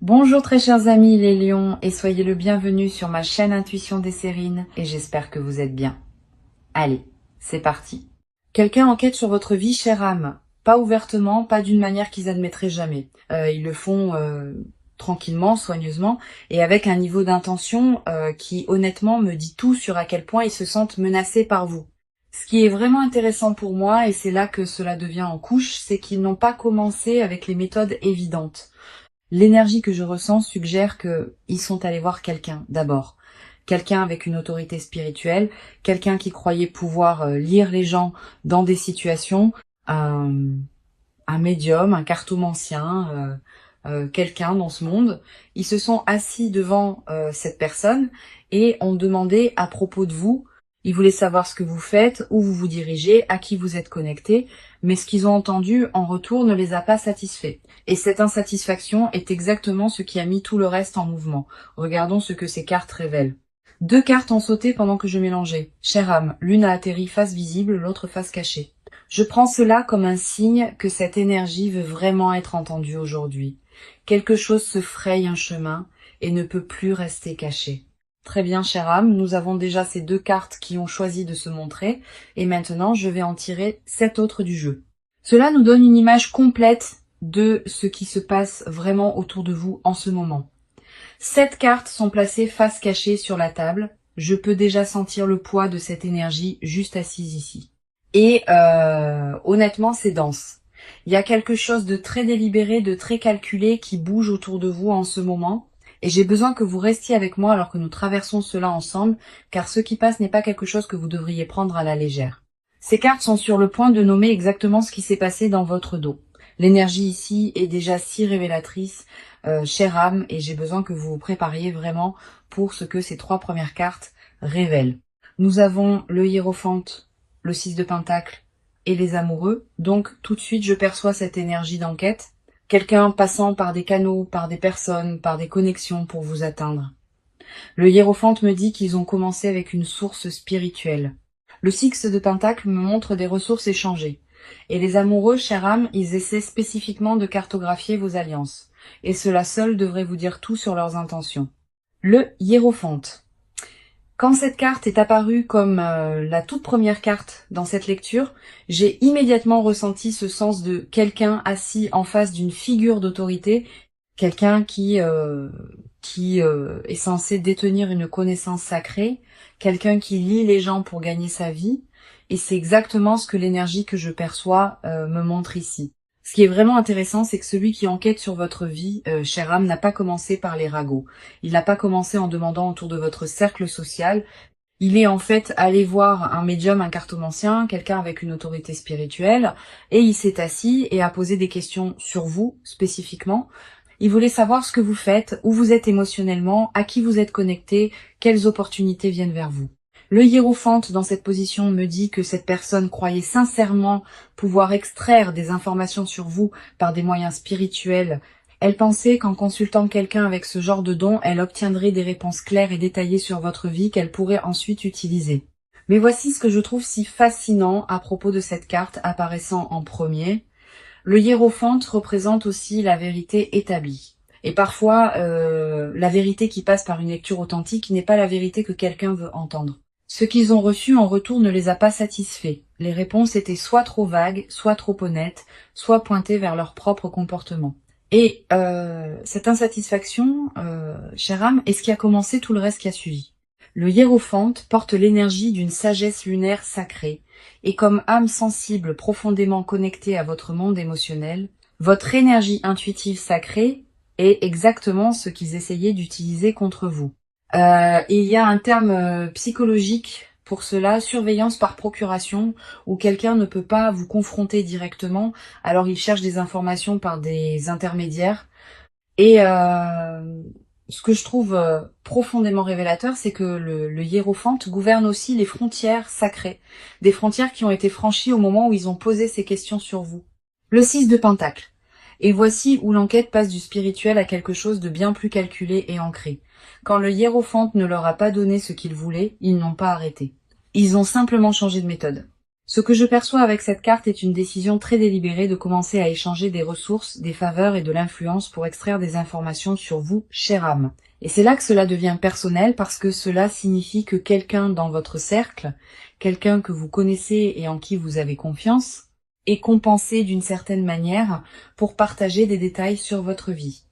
Bonjour très chers amis les lions et soyez le bienvenu sur ma chaîne Intuition des Sérines et j'espère que vous êtes bien. Allez, c'est parti. Quelqu'un enquête sur votre vie, chère âme. Pas ouvertement, pas d'une manière qu'ils admettraient jamais. Ils le font tranquillement, soigneusement et avec un niveau d'intention qui honnêtement me dit tout sur à quel point ils se sentent menacés par vous. Ce qui est vraiment intéressant pour moi, et c'est là que cela devient en couche, c'est qu'ils n'ont pas commencé avec les méthodes évidentes. L'énergie que je ressens suggère qu'ils sont allés voir quelqu'un d'abord. Quelqu'un avec une autorité spirituelle, quelqu'un qui croyait pouvoir lire les gens dans des situations, un médium, un cartomancien, quelqu'un dans ce monde. Ils se sont assis devant cette personne et ont demandé à propos de vous. Ils voulaient savoir ce que vous faites, où vous vous dirigez, à qui vous êtes connecté, mais ce qu'ils ont entendu en retour ne les a pas satisfaits. Et cette insatisfaction est exactement ce qui a mis tout le reste en mouvement. Regardons ce que ces cartes révèlent. Deux cartes ont sauté pendant que je mélangeais. Chère âme, l'une a atterri face visible, l'autre face cachée. Je prends cela comme un signe que cette énergie veut vraiment être entendue aujourd'hui. Quelque chose se fraye un chemin et ne peut plus rester caché. Très bien, chère âme, nous avons déjà ces deux cartes qui ont choisi de se montrer, et maintenant je vais en tirer 7 autres du jeu. Cela nous donne une image complète de ce qui se passe vraiment autour de vous en ce moment. 7 cartes sont placées face cachée sur la table. Je peux déjà sentir le poids de cette énergie juste assise ici. Et honnêtement, c'est dense. Il y a quelque chose de très délibéré, de très calculé qui bouge autour de vous en ce moment. Et j'ai besoin que vous restiez avec moi alors que nous traversons cela ensemble, car ce qui passe n'est pas quelque chose que vous devriez prendre à la légère. Ces cartes sont sur le point de nommer exactement ce qui s'est passé dans votre dos. L'énergie ici est déjà si révélatrice, chère âme, et j'ai besoin que vous vous prépariez vraiment pour ce que ces 3 premières cartes révèlent. Nous avons le hiérophante, le 6 de pentacle et les amoureux, donc tout de suite je perçois cette énergie d'enquête. Quelqu'un passant par des canaux, par des personnes, par des connexions pour vous atteindre. Le hiérophante me dit qu'ils ont commencé avec une source spirituelle. Le 6 de pentacle me montre des ressources échangées. Et les amoureux, chère âme, ils essaient spécifiquement de cartographier vos alliances. Et cela seul devrait vous dire tout sur leurs intentions. Le hiérophante. Quand cette carte est apparue comme la toute première carte dans cette lecture, j'ai immédiatement ressenti ce sens de quelqu'un assis en face d'une figure d'autorité, quelqu'un qui est censé détenir une connaissance sacrée, quelqu'un qui lie les gens pour gagner sa vie, et c'est exactement ce que l'énergie que je perçois me montre ici. Ce qui est vraiment intéressant, c'est que celui qui enquête sur votre vie, chère âme, n'a pas commencé par les ragots. Il n'a pas commencé en demandant autour de votre cercle social. Il est en fait allé voir un médium, un cartomancien, quelqu'un avec une autorité spirituelle, et il s'est assis et a posé des questions sur vous, spécifiquement. Il voulait savoir ce que vous faites, où vous êtes émotionnellement, à qui vous êtes connecté, quelles opportunités viennent vers vous. Le hiérophante dans cette position me dit que cette personne croyait sincèrement pouvoir extraire des informations sur vous par des moyens spirituels. Elle pensait qu'en consultant quelqu'un avec ce genre de don, elle obtiendrait des réponses claires et détaillées sur votre vie qu'elle pourrait ensuite utiliser. Mais voici ce que je trouve si fascinant à propos de cette carte apparaissant en premier. Le hiérophante représente aussi la vérité établie. Et parfois, la vérité qui passe par une lecture authentique n'est pas la vérité que quelqu'un veut entendre. Ce qu'ils ont reçu en retour ne les a pas satisfaits. Les réponses étaient soit trop vagues, soit trop honnêtes, soit pointées vers leur propre comportement. Et cette insatisfaction, chère âme, est ce qui a commencé tout le reste qui a suivi. Le hiérophante porte l'énergie d'une sagesse lunaire sacrée, et comme âme sensible profondément connectée à votre monde émotionnel, votre énergie intuitive sacrée est exactement ce qu'ils essayaient d'utiliser contre vous. Il y a un terme psychologique pour cela, surveillance par procuration, où quelqu'un ne peut pas vous confronter directement, alors il cherche des informations par des intermédiaires. Et ce que je trouve profondément révélateur, c'est que le hiérophante gouverne aussi les frontières sacrées, des frontières qui ont été franchies au moment où ils ont posé ces questions sur vous. Le 6 de pentacle. Et voici où l'enquête passe du spirituel à quelque chose de bien plus calculé et ancré. Quand le hiérophante ne leur a pas donné ce qu'ils voulaient, ils n'ont pas arrêté. Ils ont simplement changé de méthode. Ce que je perçois avec cette carte est une décision très délibérée de commencer à échanger des ressources, des faveurs et de l'influence pour extraire des informations sur vous, chère âme. Et c'est là que cela devient personnel parce que cela signifie que quelqu'un dans votre cercle, quelqu'un que vous connaissez et en qui vous avez confiance, est compensé d'une certaine manière pour partager des détails sur votre vie.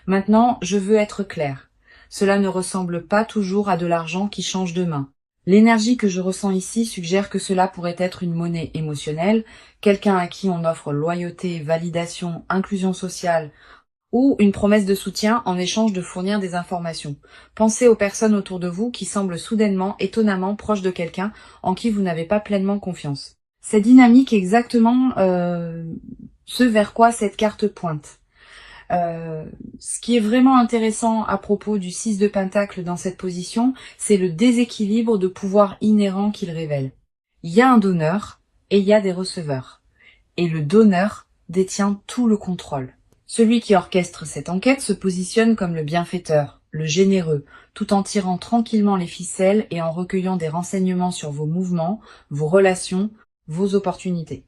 Maintenant, je veux être clair. Cela ne ressemble pas toujours à de l'argent qui change de main. L'énergie que je ressens ici suggère que cela pourrait être une monnaie émotionnelle, quelqu'un à qui on offre loyauté, validation, inclusion sociale, ou une promesse de soutien en échange de fournir des informations. Pensez aux personnes autour de vous qui semblent soudainement, étonnamment proches de quelqu'un en qui vous n'avez pas pleinement confiance. Cette dynamique est exactement ce vers quoi cette carte pointe. Ce qui est vraiment intéressant à propos du 6 de Pentacle dans cette position, c'est le déséquilibre de pouvoir inhérent qu'il révèle. Il y a un donneur et il y a des receveurs. Et le donneur détient tout le contrôle. Celui qui orchestre cette enquête se positionne comme le bienfaiteur, le généreux, tout en tirant tranquillement les ficelles et en recueillant des renseignements sur vos mouvements, vos relations, vos opportunités.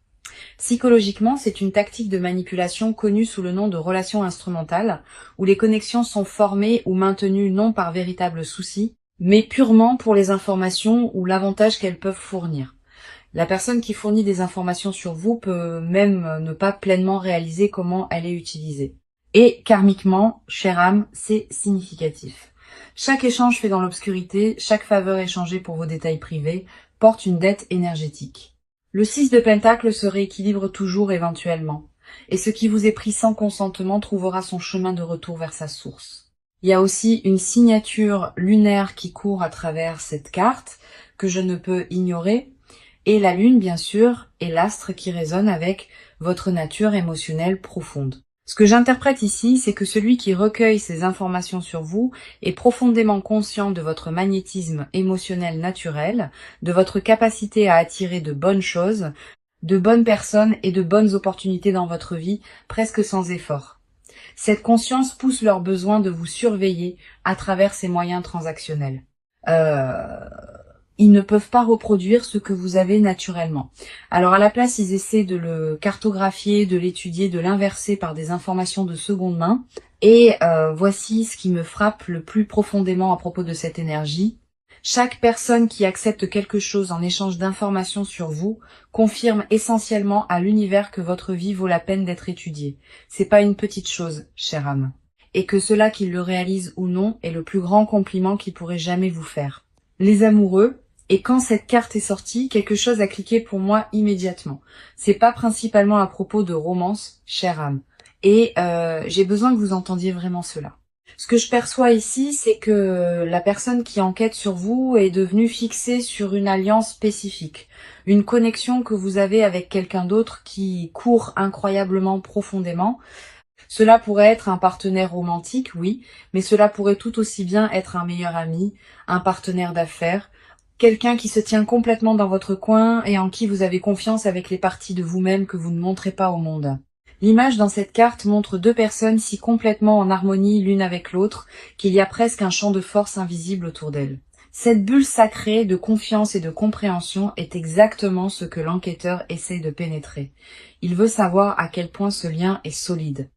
Psychologiquement, c'est une tactique de manipulation connue sous le nom de relation instrumentale, où les connexions sont formées ou maintenues non par véritable souci, mais purement pour les informations ou l'avantage qu'elles peuvent fournir. La personne qui fournit des informations sur vous peut même ne pas pleinement réaliser comment elle est utilisée. Et karmiquement, chère âme, c'est significatif. Chaque échange fait dans l'obscurité, chaque faveur échangée pour vos détails privés, porte une dette énergétique. Le 6 de Pentacle se rééquilibre toujours éventuellement, et ce qui vous est pris sans consentement trouvera son chemin de retour vers sa source. Il y a aussi une signature lunaire qui court à travers cette carte, que je ne peux ignorer, et la lune bien sûr, et l'astre qui résonne avec votre nature émotionnelle profonde. Ce que j'interprète ici, c'est que celui qui recueille ces informations sur vous est profondément conscient de votre magnétisme émotionnel naturel, de votre capacité à attirer de bonnes choses, de bonnes personnes et de bonnes opportunités dans votre vie, presque sans effort. Cette conscience pousse leur besoin de vous surveiller à travers ces moyens transactionnels. Ils ne peuvent pas reproduire ce que vous avez naturellement. Alors à la place, ils essaient de le cartographier, de l'étudier, de l'inverser par des informations de seconde main. Et voici ce qui me frappe le plus profondément à propos de cette énergie. Chaque personne qui accepte quelque chose en échange d'informations sur vous confirme essentiellement à l'univers que votre vie vaut la peine d'être étudiée. C'est pas une petite chose, chère âme. Et que cela qu'il le réalise ou non est le plus grand compliment qu'il pourrait jamais vous faire. Les amoureux, et quand cette carte est sortie, quelque chose a cliqué pour moi immédiatement. C'est pas principalement à propos de romance, chère âme. Et j'ai besoin que vous entendiez vraiment cela. Ce que je perçois ici, c'est que la personne qui enquête sur vous est devenue fixée sur une alliance spécifique. Une connexion que vous avez avec quelqu'un d'autre qui court incroyablement profondément. Cela pourrait être un partenaire romantique, oui, mais cela pourrait tout aussi bien être un meilleur ami, un partenaire d'affaires, quelqu'un qui se tient complètement dans votre coin et en qui vous avez confiance avec les parties de vous-même que vous ne montrez pas au monde. L'image dans cette carte montre deux personnes si complètement en harmonie l'une avec l'autre qu'il y a presque un champ de force invisible autour d'elles. Cette bulle sacrée de confiance et de compréhension est exactement ce que l'enquêteur essaie de pénétrer. Il veut savoir à quel point ce lien est solide.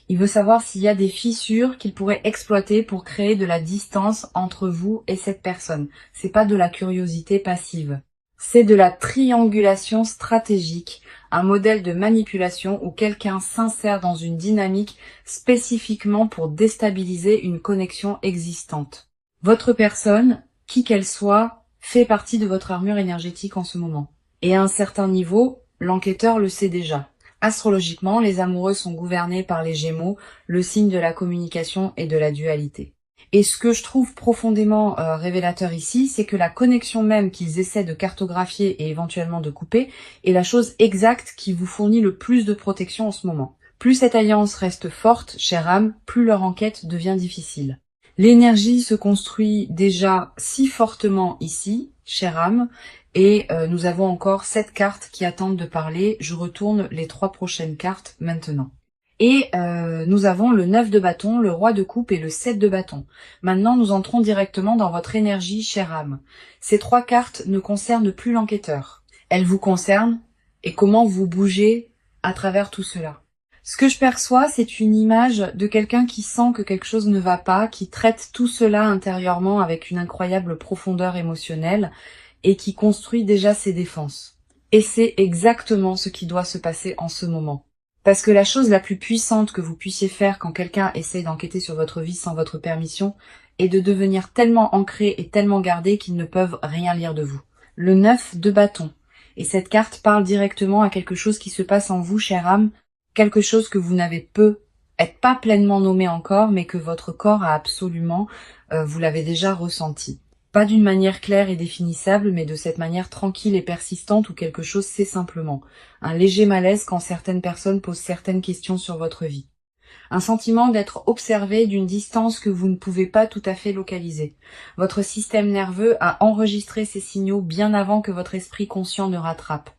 Il veut savoir s'il y a des fissures qu'il pourrait exploiter pour créer de la distance entre vous et cette personne. C'est pas de la curiosité passive. C'est de la triangulation stratégique, un modèle de manipulation où quelqu'un s'insère dans une dynamique spécifiquement pour déstabiliser une connexion existante. Votre personne, qui qu'elle soit, fait partie de votre armure énergétique en ce moment. Et à un certain niveau, l'enquêteur le sait déjà. Astrologiquement, les amoureux sont gouvernés par les Gémeaux, le signe de la communication et de la dualité. Et ce que je trouve profondément révélateur ici, c'est que la connexion même qu'ils essaient de cartographier et éventuellement de couper est la chose exacte qui vous fournit le plus de protection en ce moment. Plus cette alliance reste forte, chère âme, plus leur enquête devient difficile. L'énergie se construit déjà si fortement ici, chère âme, et nous avons encore 7 cartes qui attendent de parler. Je retourne les 3 prochaines cartes maintenant. Et nous avons le 9 de bâton, le roi de coupe et le 7 de bâton. Maintenant, nous entrons directement dans votre énergie, chère âme. Ces 3 cartes ne concernent plus l'enquêteur. elle vous concerne et comment vous bougez à travers tout cela. Ce que je perçois, c'est une image de quelqu'un qui sent que quelque chose ne va pas, qui traite tout cela intérieurement avec une incroyable profondeur émotionnelle et qui construit déjà ses défenses. Et c'est exactement ce qui doit se passer en ce moment. Parce que la chose la plus puissante que vous puissiez faire quand quelqu'un essaie d'enquêter sur votre vie sans votre permission est de devenir tellement ancré et tellement gardé qu'ils ne peuvent rien lire de vous. Le 9 de bâton. Et cette carte parle directement à quelque chose qui se passe en vous, chère âme, quelque chose que vous n'avez peut-être pas pleinement nommé encore, mais que votre corps a absolument, vous l'avez déjà ressenti. Pas d'une manière claire et définissable, mais de cette manière tranquille et persistante où quelque chose c'est simplement. Un léger malaise quand certaines personnes posent certaines questions sur votre vie. Un sentiment d'être observé d'une distance que vous ne pouvez pas tout à fait localiser. Votre système nerveux a enregistré ces signaux bien avant que votre esprit conscient ne rattrape.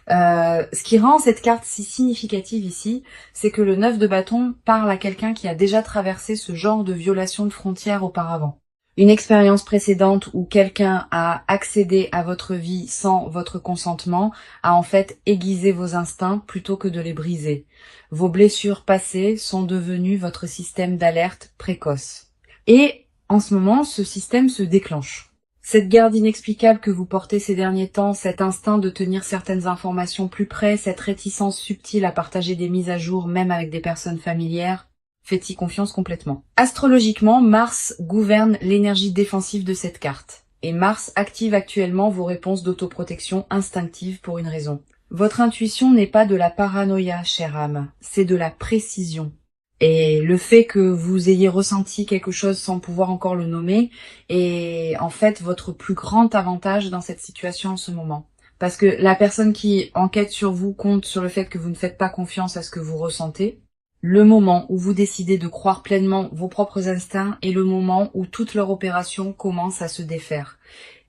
Ce qui rend cette carte si significative ici, c'est que le 9 de bâton parle à quelqu'un qui a déjà traversé ce genre de violation de frontières auparavant. Une expérience précédente où quelqu'un a accédé à votre vie sans votre consentement a en fait aiguisé vos instincts plutôt que de les briser. Vos blessures passées sont devenues votre système d'alerte précoce. Et en ce moment, ce système se déclenche. Cette garde inexplicable que vous portez ces derniers temps, cet instinct de tenir certaines informations plus près, cette réticence subtile à partager des mises à jour même avec des personnes familières, faites-y confiance complètement. Astrologiquement, Mars gouverne l'énergie défensive de cette carte. Et Mars active actuellement vos réponses d'autoprotection instinctive pour une raison. Votre intuition n'est pas de la paranoïa, chère âme, c'est de la précision. Et le fait que vous ayez ressenti quelque chose sans pouvoir encore le nommer est en fait votre plus grand avantage dans cette situation en ce moment. Parce que la personne qui enquête sur vous compte sur le fait que vous ne faites pas confiance à ce que vous ressentez. Le moment où vous décidez de croire pleinement vos propres instincts est le moment où toute leur opération commence à se défaire.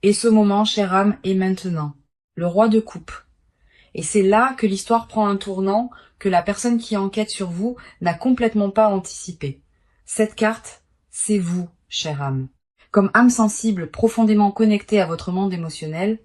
Et ce moment, chère âme, est maintenant. Le roi de coupe. Et c'est là que l'histoire prend un tournant que la personne qui enquête sur vous n'a complètement pas anticipé. Cette carte, c'est vous, chère âme. Comme âme sensible profondément connectée à votre monde émotionnel,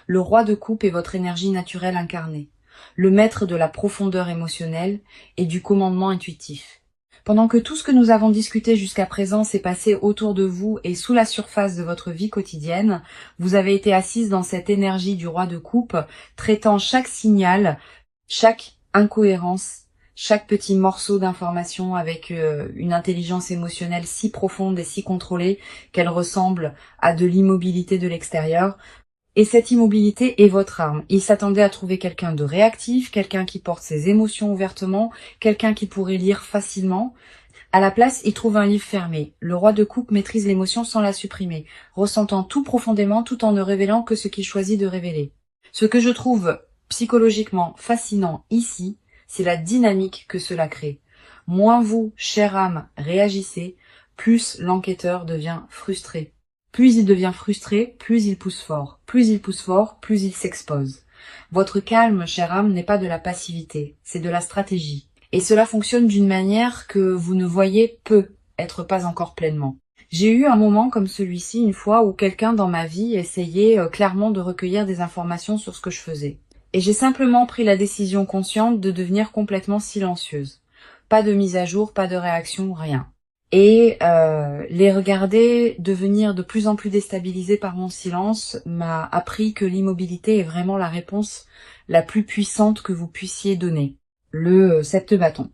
le roi de coupe est votre énergie naturelle incarnée, le maître de la profondeur émotionnelle et du commandement intuitif. Pendant que tout ce que nous avons discuté jusqu'à présent s'est passé autour de vous et sous la surface de votre vie quotidienne, vous avez été assise dans cette énergie du roi de coupe, traitant chaque signal, chaque incohérence, chaque petit morceau d'information avec une intelligence émotionnelle si profonde et si contrôlée qu'elle ressemble à de l'immobilité de l'extérieur. Et cette immobilité est votre arme. Il s'attendait à trouver quelqu'un de réactif, quelqu'un qui porte ses émotions ouvertement, quelqu'un qui pourrait lire facilement. À la place, il trouve un livre fermé. Le roi de coupe maîtrise l'émotion sans la supprimer, ressentant tout profondément tout en ne révélant que ce qu'il choisit de révéler. Ce que je trouve psychologiquement fascinant ici, c'est la dynamique que cela crée. Moins vous, chère âme, réagissez, plus l'enquêteur devient frustré. Plus il devient frustré, plus il pousse fort. Plus il pousse fort, plus il s'expose. Votre calme, chère âme, n'est pas de la passivité, c'est de la stratégie. Et cela fonctionne d'une manière que vous ne voyez peut-être pas encore pleinement. J'ai eu un moment comme celui-ci une fois où quelqu'un dans ma vie essayait clairement de recueillir des informations sur ce que je faisais. Et j'ai simplement pris la décision consciente de devenir complètement silencieuse. Pas de mise à jour, pas de réaction, rien. Et les regarder devenir de plus en plus déstabilisés par mon silence m'a appris que l'immobilité est vraiment la réponse la plus puissante que vous puissiez donner. Le 7 de bâton.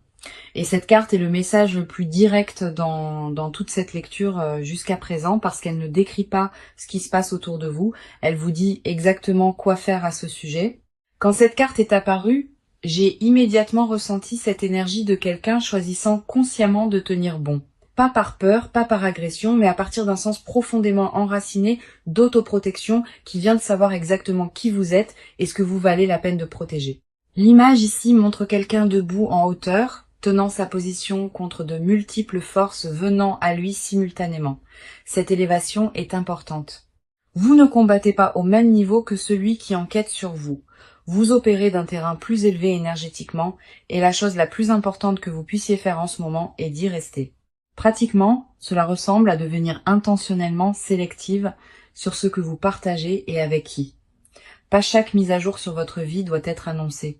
Et cette carte est le message le plus direct dans toute cette lecture jusqu'à présent parce qu'elle ne décrit pas ce qui se passe autour de vous. Elle vous dit exactement quoi faire à ce sujet. Quand cette carte est apparue, j'ai immédiatement ressenti cette énergie de quelqu'un choisissant consciemment de tenir bon. Pas par peur, pas par agression, mais à partir d'un sens profondément enraciné d'autoprotection qui vient de savoir exactement qui vous êtes et ce que vous valez la peine de protéger. L'image ici montre quelqu'un debout en hauteur, tenant sa position contre de multiples forces venant à lui simultanément. Cette élévation est importante. Vous ne combattez pas au même niveau que celui qui enquête sur vous. Vous opérez d'un terrain plus élevé énergétiquement et la chose la plus importante que vous puissiez faire en ce moment est d'y rester. Pratiquement, cela ressemble à devenir intentionnellement sélective sur ce que vous partagez et avec qui. Pas chaque mise à jour sur votre vie doit être annoncée.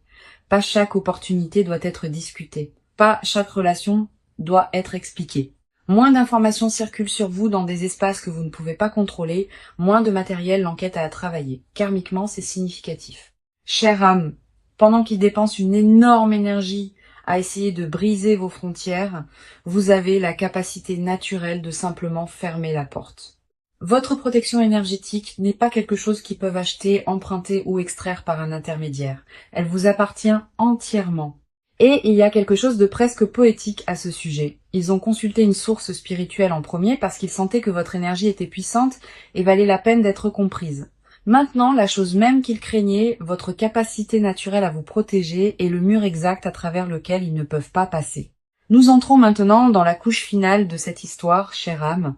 Pas chaque opportunité doit être discutée. Pas chaque relation doit être expliquée. Moins d'informations circulent sur vous dans des espaces que vous ne pouvez pas contrôler, moins de matériel l'enquête à travailler. Karmiquement, c'est significatif. Chère âme, pendant qu'il dépense une énorme énergie à essayer de briser vos frontières, vous avez la capacité naturelle de simplement fermer la porte. Votre protection énergétique n'est pas quelque chose qu'ils peuvent acheter, emprunter ou extraire par un intermédiaire. Elle vous appartient entièrement. Et il y a quelque chose de presque poétique à ce sujet. Ils ont consulté une source spirituelle en premier parce qu'ils sentaient que votre énergie était puissante et valait la peine d'être comprise. Maintenant, la chose même qu'ils craignaient, votre capacité naturelle à vous protéger est le mur exact à travers lequel ils ne peuvent pas passer. Nous entrons maintenant dans la couche finale de cette histoire, chère âme,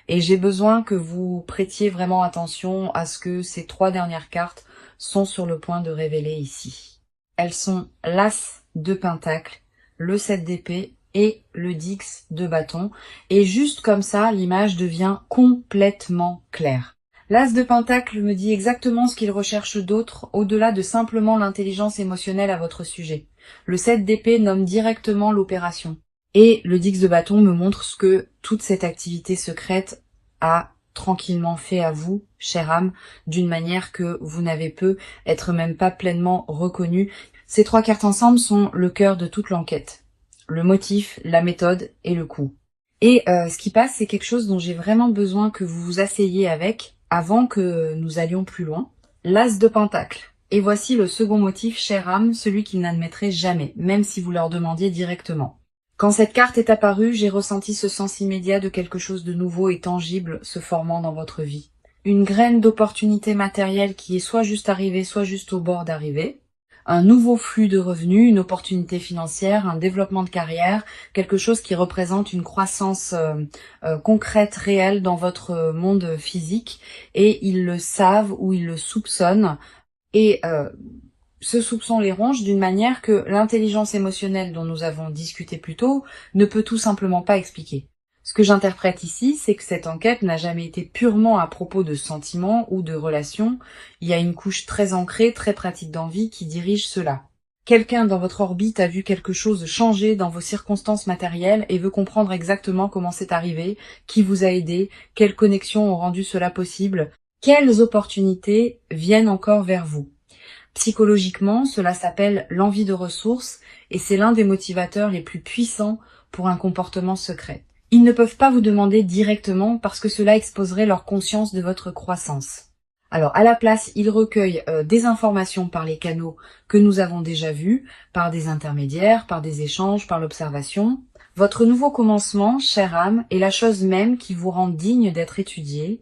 et j'ai besoin que vous prêtiez vraiment attention à ce que ces 3 dernières cartes sont sur le point de révéler ici. Elles sont l'As de Pentacle, le 7 d'épée et le 10 de bâton, et juste comme ça, l'image devient complètement claire. L'As de Pentacle me dit exactement ce qu'il recherche d'autre, au-delà de simplement l'intelligence émotionnelle à votre sujet. Le 7 d'épée nomme directement l'opération. Et le 10 de bâton me montre ce que toute cette activité secrète a tranquillement fait à vous, chère âme, d'une manière que vous n'avez pu être même pas pleinement reconnu. Ces 3 cartes ensemble sont le cœur de toute l'enquête. Le motif, la méthode et le coup. Et ce qui passe, c'est quelque chose dont j'ai vraiment besoin que vous vous asseyiez avec avant que nous allions plus loin. L'As de Pentacle. Et voici le second motif, chère âme, celui qu'ils n'admettraient jamais, même si vous leur demandiez directement. Quand cette carte est apparue, j'ai ressenti ce sens immédiat de quelque chose de nouveau et tangible se formant dans votre vie. Une graine d'opportunité matérielle qui est soit juste arrivée, soit juste au bord d'arriver. Un nouveau flux de revenus, une opportunité financière, un développement de carrière, quelque chose qui représente une croissance concrète, réelle dans votre monde physique. Et ils le savent ou ils le soupçonnent. Et ce soupçon les ronge d'une manière que l'intelligence émotionnelle dont nous avons discuté plus tôt ne peut tout simplement pas expliquer. Ce que j'interprète ici, c'est que cette enquête n'a jamais été purement à propos de sentiments ou de relations. Il y a une couche très ancrée, très pratique d'envie qui dirige cela. Quelqu'un dans votre orbite a vu quelque chose changer dans vos circonstances matérielles et veut comprendre exactement comment c'est arrivé, qui vous a aidé, quelles connexions ont rendu cela possible, quelles opportunités viennent encore vers vous. Psychologiquement, cela s'appelle l'envie de ressources et c'est l'un des motivateurs les plus puissants pour un comportement secret. Ils ne peuvent pas vous demander directement parce que cela exposerait leur conscience de votre croissance. Alors à la place, ils recueillent des informations par les canaux que nous avons déjà vus, par des intermédiaires, par des échanges, par l'observation. Votre nouveau commencement, chère âme, est la chose même qui vous rend digne d'être étudié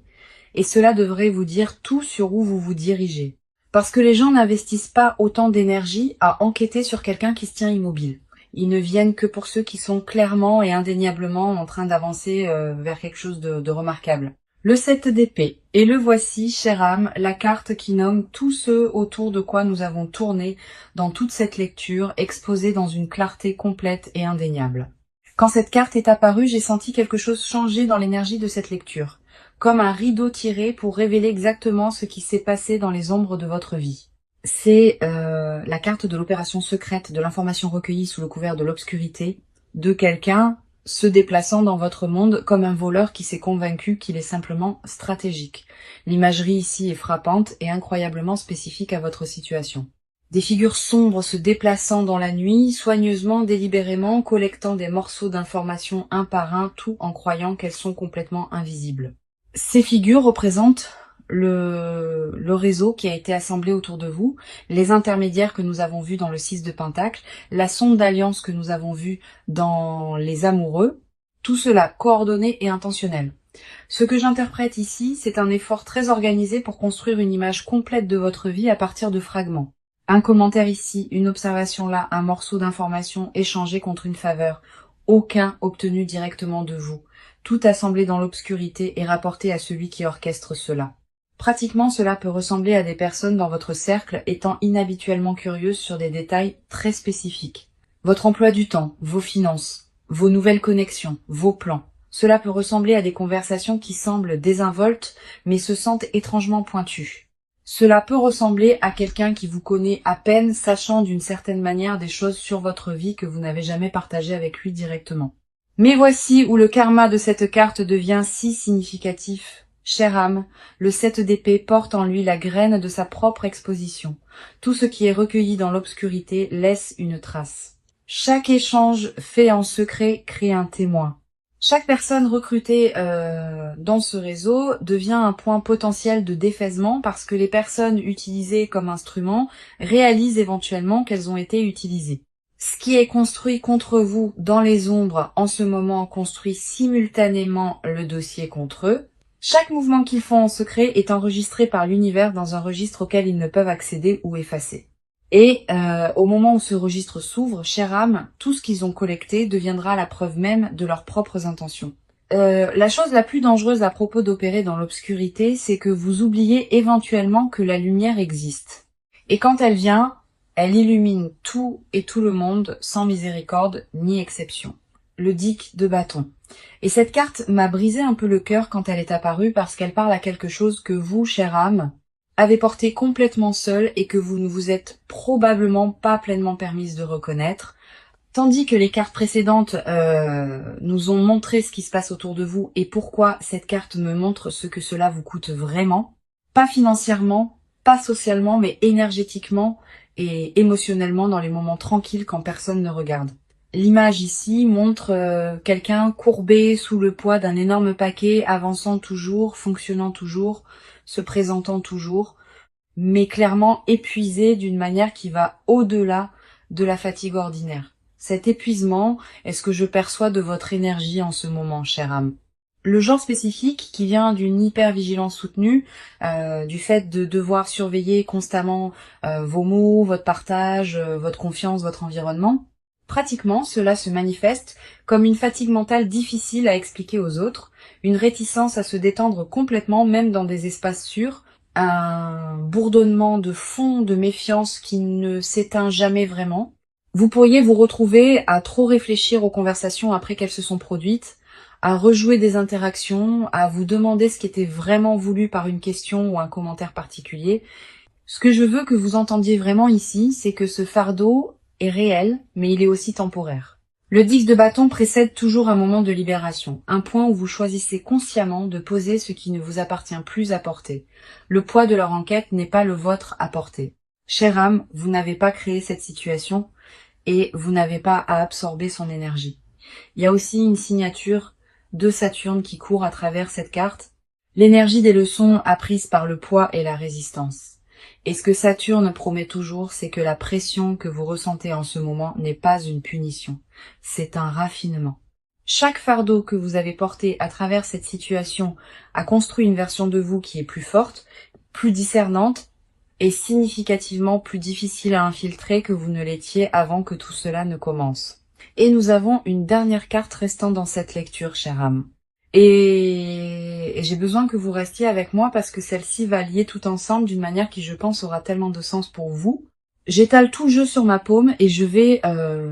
et cela devrait vous dire tout sur où vous vous dirigez. Parce que les gens n'investissent pas autant d'énergie à enquêter sur quelqu'un qui se tient immobile. Ils ne viennent que pour ceux qui sont clairement et indéniablement en train d'avancer vers quelque chose de remarquable. Le 7 d'épée. Et le voici, chère âme, la carte qui nomme tous ceux autour de quoi nous avons tourné dans toute cette lecture, exposée dans une clarté complète et indéniable. Quand cette carte est apparue, j'ai senti quelque chose changer dans l'énergie de cette lecture. Comme un rideau tiré pour révéler exactement ce qui s'est passé dans les ombres de votre vie. C'est la carte de l'opération secrète, de l'information recueillie sous le couvert de l'obscurité, de quelqu'un se déplaçant dans votre monde comme un voleur qui s'est convaincu qu'il est simplement stratégique. L'imagerie ici est frappante et incroyablement spécifique à votre situation. Des figures sombres se déplaçant dans la nuit, soigneusement, délibérément, collectant des morceaux d'informations un par un, tout en croyant qu'elles sont complètement invisibles. Ces figures représentent le réseau qui a été assemblé autour de vous, les intermédiaires que nous avons vus dans le 6 de Pentacle, la sonde d'alliance que nous avons vue dans les amoureux, tout cela coordonné et intentionnel. Ce que j'interprète ici, c'est un effort très organisé pour construire une image complète de votre vie à partir de fragments. Un commentaire ici, une observation là, un morceau d'information échangé contre une faveur, aucun obtenu directement de vous. Tout assemblé dans l'obscurité et rapporté à celui qui orchestre cela. Pratiquement, cela peut ressembler à des personnes dans votre cercle étant inhabituellement curieuses sur des détails très spécifiques. Votre emploi du temps, vos finances, vos nouvelles connexions, vos plans. Cela peut ressembler à des conversations qui semblent désinvoltes, mais se sentent étrangement pointues. Cela peut ressembler à quelqu'un qui vous connaît à peine, sachant d'une certaine manière des choses sur votre vie que vous n'avez jamais partagées avec lui directement. Mais voici où le karma de cette carte devient si significatif. Chère âme, le 7 d'épée porte en lui la graine de sa propre exposition. Tout ce qui est recueilli dans l'obscurité laisse une trace. Chaque échange fait en secret crée un témoin. Chaque personne recrutée dans ce réseau devient un point potentiel de défaisement parce que les personnes utilisées comme instruments réalisent éventuellement qu'elles ont été utilisées. Ce qui est construit contre vous dans les ombres en ce moment construit simultanément le dossier contre eux. Chaque mouvement qu'ils font en secret est enregistré par l'univers dans un registre auquel ils ne peuvent accéder ou effacer. Et au moment où ce registre s'ouvre, chère âme, tout ce qu'ils ont collecté deviendra la preuve même de leurs propres intentions. La chose la plus dangereuse à propos d'opérer dans l'obscurité, c'est que vous oubliez éventuellement que la lumière existe. Et quand elle vient, elle illumine tout et tout le monde sans miséricorde ni exception. Le Dick de bâton. Et cette carte m'a brisé un peu le cœur quand elle est apparue parce qu'elle parle à quelque chose que vous, chère âme, avez porté complètement seul et que vous ne vous êtes probablement pas pleinement permise de reconnaître, tandis que les cartes précédentes nous ont montré ce qui se passe autour de vous et pourquoi cette carte me montre ce que cela vous coûte vraiment, pas financièrement, pas socialement, mais énergétiquement et émotionnellement dans les moments tranquilles quand personne ne regarde. L'image ici montre quelqu'un courbé sous le poids d'un énorme paquet, avançant toujours, fonctionnant toujours, se présentant toujours, mais clairement épuisé d'une manière qui va au-delà de la fatigue ordinaire. Cet épuisement est ce que je perçois de votre énergie en ce moment, chère âme. Le genre spécifique qui vient d'une hypervigilance soutenue, du fait de devoir surveiller constamment vos mots, votre partage, votre confiance, votre environnement. Pratiquement, cela se manifeste comme une fatigue mentale difficile à expliquer aux autres, une réticence à se détendre complètement, même dans des espaces sûrs, un bourdonnement de fond de méfiance qui ne s'éteint jamais vraiment. Vous pourriez vous retrouver à trop réfléchir aux conversations après qu'elles se sont produites, à rejouer des interactions, à vous demander ce qui était vraiment voulu par une question ou un commentaire particulier. Ce que je veux que vous entendiez vraiment ici, c'est que ce fardeau est réel, mais il est aussi temporaire. Le 10 de bâton précède toujours un moment de libération, un point où vous choisissez consciemment de poser ce qui ne vous appartient plus à porter. Le poids de leur enquête n'est pas le vôtre à porter. Chère âme, vous n'avez pas créé cette situation et vous n'avez pas à absorber son énergie. Il y a aussi une signature de Saturne qui court à travers cette carte, l'énergie des leçons apprises par le poids et la résistance. Et ce que Saturne promet toujours, c'est que la pression que vous ressentez en ce moment n'est pas une punition, c'est un raffinement. Chaque fardeau que vous avez porté à travers cette situation a construit une version de vous qui est plus forte, plus discernante et significativement plus difficile à infiltrer que vous ne l'étiez avant que tout cela ne commence. Et nous avons une dernière carte restant dans cette lecture, chère âme. Et j'ai besoin que vous restiez avec moi parce que celle-ci va lier tout ensemble d'une manière qui, je pense, aura tellement de sens pour vous. J'étale tout le jeu sur ma paume et je vais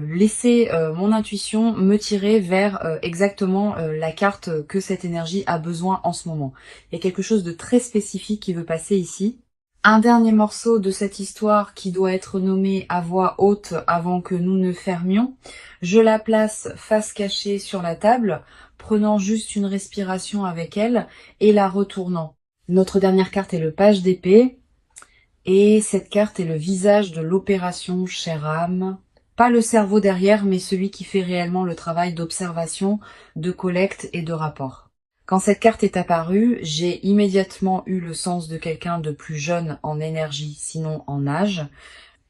laisser mon intuition me tirer vers exactement la carte que cette énergie a besoin en ce moment. Il y a quelque chose de très spécifique qui veut passer ici. Un dernier morceau de cette histoire qui doit être nommé à voix haute avant que nous ne fermions. Je la place face cachée sur la table, prenant juste une respiration avec elle et la retournant. Notre dernière carte est le page d'épée. Et cette carte est le visage de l'opération, chère âme. Pas le cerveau derrière, mais celui qui fait réellement le travail d'observation, de collecte et de rapport. Quand cette carte est apparue, j'ai immédiatement eu le sens de quelqu'un de plus jeune en énergie, sinon en âge.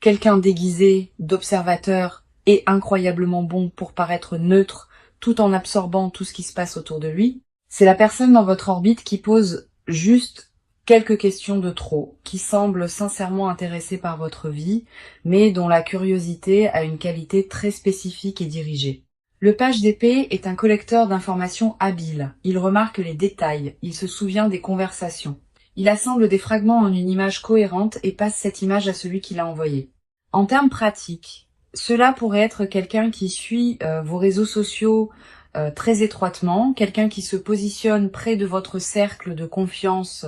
Quelqu'un déguisé d'observateur et incroyablement bon pour paraître neutre, tout en absorbant tout ce qui se passe autour de lui. C'est la personne dans votre orbite qui pose juste quelques questions de trop, qui semble sincèrement intéressée par votre vie, mais dont la curiosité a une qualité très spécifique et dirigée. Le page d'épée est un collecteur d'informations habile. Il remarque les détails, il se souvient des conversations. Il assemble des fragments en une image cohérente et passe cette image à celui qui l'a envoyée. En termes pratiques, cela pourrait être quelqu'un qui suit vos réseaux sociaux très étroitement, quelqu'un qui se positionne près de votre cercle de confiance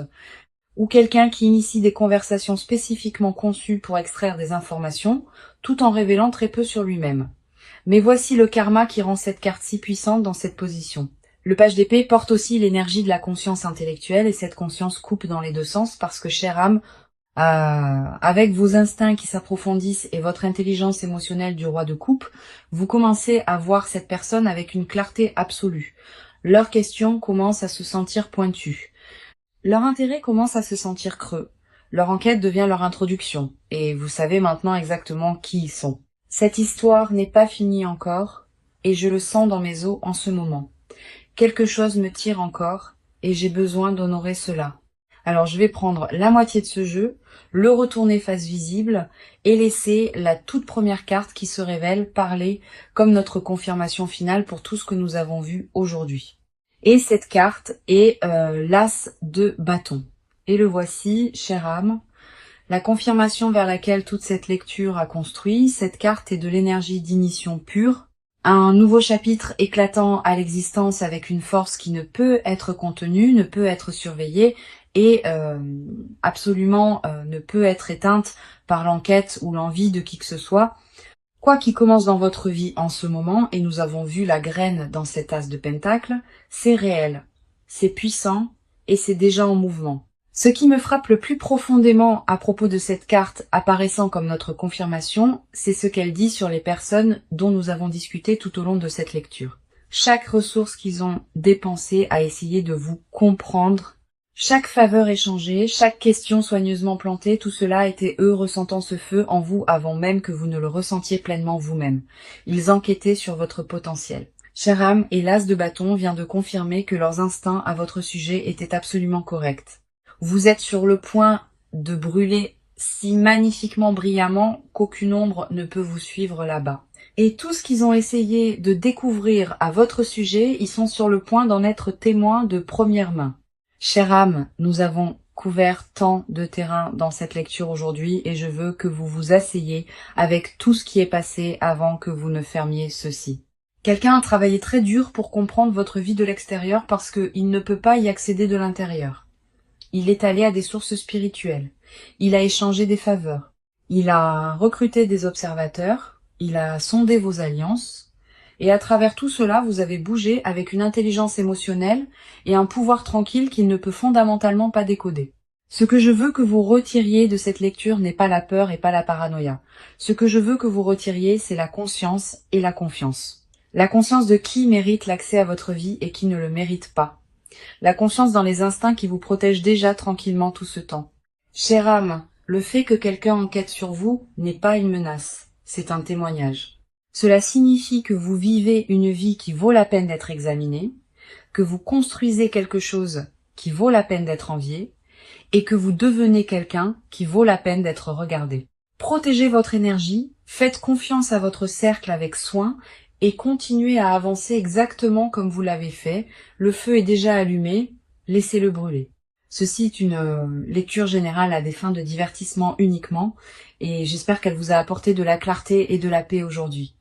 ou quelqu'un qui initie des conversations spécifiquement conçues pour extraire des informations, tout en révélant très peu sur lui-même. Mais voici le karma qui rend cette carte si puissante dans cette position. Le page d'épée porte aussi l'énergie de la conscience intellectuelle et cette conscience coupe dans les deux sens parce que, chère âme, avec vos instincts qui s'approfondissent et votre intelligence émotionnelle du roi de coupe, vous commencez à voir cette personne avec une clarté absolue. Leurs questions commencent à se sentir pointues. Leur intérêt commence à se sentir creux. Leur enquête devient leur introduction. Et vous savez maintenant exactement qui ils sont. Cette histoire n'est pas finie encore, et je le sens dans mes os en ce moment. Quelque chose me tire encore, et j'ai besoin d'honorer cela. Alors je vais prendre la moitié de ce jeu, le retourner face visible, et laisser la toute première carte qui se révèle parler comme notre confirmation finale pour tout ce que nous avons vu aujourd'hui. Et cette carte est l'As de bâton. Et le voici, chère âme. La confirmation vers laquelle toute cette lecture a construit, cette carte est de l'énergie d'ignition pure, un nouveau chapitre éclatant à l'existence avec une force qui ne peut être contenue, ne peut être surveillée et absolument ne peut être éteinte par l'enquête ou l'envie de qui que ce soit. Quoi qui commence dans votre vie en ce moment, et nous avons vu la graine dans cet as de pentacle, c'est réel, c'est puissant et c'est déjà en mouvement. Ce qui me frappe le plus profondément à propos de cette carte apparaissant comme notre confirmation, c'est ce qu'elle dit sur les personnes dont nous avons discuté tout au long de cette lecture. Chaque ressource qu'ils ont dépensée à essayer de vous comprendre, chaque faveur échangée, chaque question soigneusement plantée, tout cela était eux ressentant ce feu en vous avant même que vous ne le ressentiez pleinement vous-même. Ils enquêtaient sur votre potentiel. Chère âme, et l'as de bâton vient de confirmer que leurs instincts à votre sujet étaient absolument corrects. Vous êtes sur le point de brûler si magnifiquement brillamment qu'aucune ombre ne peut vous suivre là-bas. Et tout ce qu'ils ont essayé de découvrir à votre sujet, ils sont sur le point d'en être témoins de première main. Chère âme, nous avons couvert tant de terrain dans cette lecture aujourd'hui et je veux que vous vous asseyez avec tout ce qui est passé avant que vous ne fermiez ceci. Quelqu'un a travaillé très dur pour comprendre votre vie de l'extérieur parce qu'il ne peut pas y accéder de l'intérieur. Il est allé à des sources spirituelles. Il a échangé des faveurs. Il a recruté des observateurs. Il a sondé vos alliances. Et à travers tout cela, vous avez bougé avec une intelligence émotionnelle et un pouvoir tranquille qu'il ne peut fondamentalement pas décoder. Ce que je veux que vous retiriez de cette lecture n'est pas la peur et pas la paranoïa. Ce que je veux que vous retiriez, c'est la conscience et la confiance. La conscience de qui mérite l'accès à votre vie et qui ne le mérite pas. La confiance dans les instincts qui vous protègent déjà tranquillement tout ce temps. Chère âme, le fait que quelqu'un enquête sur vous n'est pas une menace, c'est un témoignage. Cela signifie que vous vivez une vie qui vaut la peine d'être examinée, que vous construisez quelque chose qui vaut la peine d'être envié, et que vous devenez quelqu'un qui vaut la peine d'être regardé. Protégez votre énergie, faites confiance à votre cercle avec soin, et continuez à avancer exactement comme vous l'avez fait. Le feu est déjà allumé, laissez-le brûler. Ceci est une lecture générale à des fins de divertissement uniquement, et j'espère qu'elle vous a apporté de la clarté et de la paix aujourd'hui.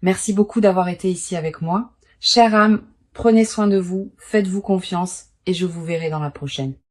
Merci beaucoup d'avoir été ici avec moi. Chère âme, prenez soin de vous, faites-vous confiance, et je vous verrai dans la prochaine.